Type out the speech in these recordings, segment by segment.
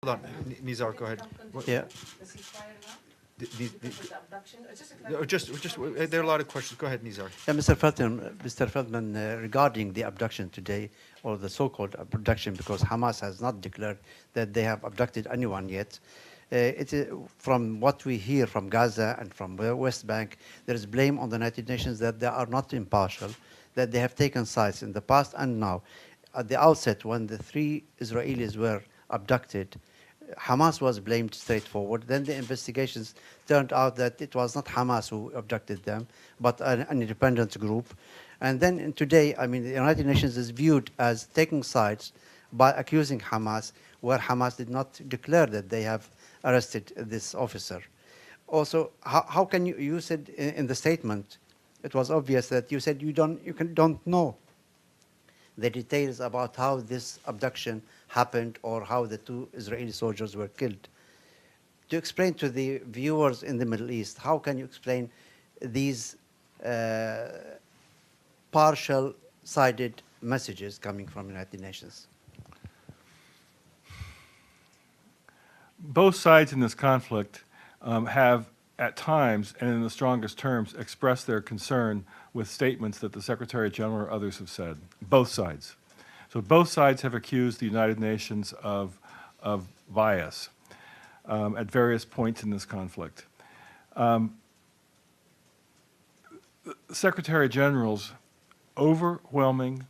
Hold on, Nizar, go ahead. Yeah, There are a lot of questions. Go ahead, Nizar. yeah, Mr. Feldman, regarding the abduction today, or the so-called abduction, because Hamas has not declared that they have abducted anyone yet. From what we hear from Gaza and from the West Bank, there is blame on the United Nations that they are not impartial, that they have taken sides in the past and now. At the outset, when the 3 Israelis were abducted, Hamas was blamed straightforward. Then the investigations turned out that it was not Hamas who abducted them, but an independent group. And then today, I mean, the United Nations is viewed as taking sides by accusing Hamas, where Hamas did not declare that they have arrested this officer. Also, how can you said in the statement, it was obvious that you said you don't know the details about how this abduction happened or how the 2 Israeli soldiers were killed. To explain to the viewers in the Middle East, how can you explain these partial-sided messages coming from the United Nations? Both sides in this conflict have, at times and in the strongest terms, expressed their concern with statements that the Secretary General or others have said. Both sides. So both sides have accused the United Nations of bias at various points in this conflict. The Secretary General's overwhelming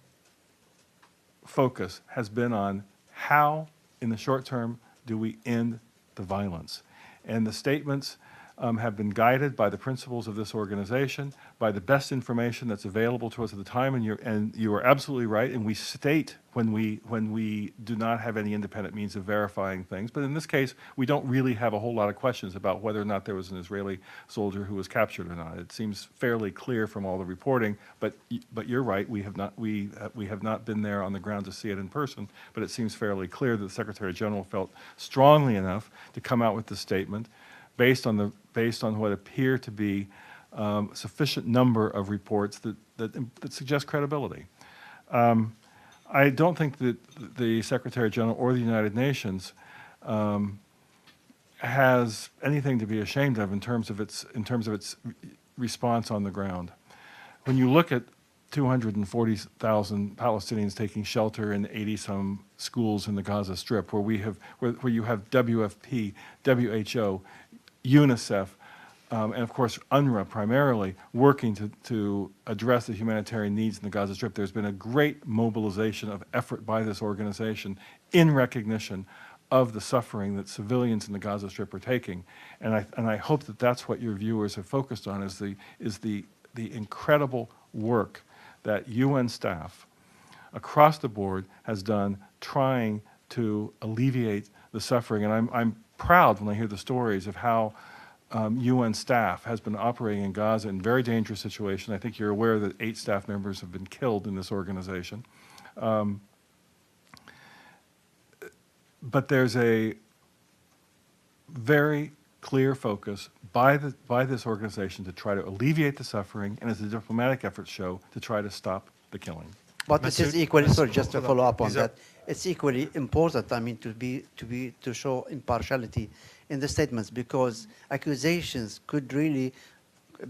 focus has been on how, in the short term, do we end the violence. And the statements have been guided by the principles of this organization, by the best information that's available to us at the time, and you are absolutely right, and we state when we do not have any independent means of verifying things. But in this case, we don't really have a whole lot of questions about whether or not there was an Israeli soldier who was captured or not. It seems fairly clear from all the reporting, but you're right, we have not been there on the ground to see it in person, but it seems fairly clear that the Secretary General felt strongly enough to come out with the statement based on what appear to be sufficient number of reports that suggest credibility. I don't think that the Secretary General or the United Nations has anything to be ashamed of in terms of its response on the ground. When you look at 240,000 Palestinians taking shelter in 80-some schools in the Gaza Strip, where you have WFP, WHO, UNICEF, and of course UNRWA primarily working to address the humanitarian needs in the Gaza Strip. There's been a great mobilization of effort by this organization in recognition of the suffering that civilians in the Gaza Strip are taking, and I hope that that's what your viewers have focused on, is the incredible work that UN staff across the board has done trying to alleviate the suffering. And I'm proud when I hear the stories of how UN staff has been operating in Gaza in very dangerous situations. I think you're aware that 8 staff members have been killed in this organization. But there's a very clear focus by this organization to try to alleviate the suffering, and as the diplomatic efforts show, to try to stop the killing. But it is equally, sorry, just to follow up on These are- that, it's equally important, I mean, to show impartiality in the statements, because accusations could really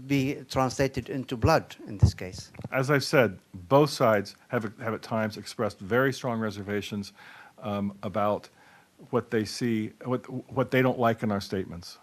be translated into blood in this case. As I've said, both sides have at times expressed very strong reservations about what they see, what they don't like in our statements.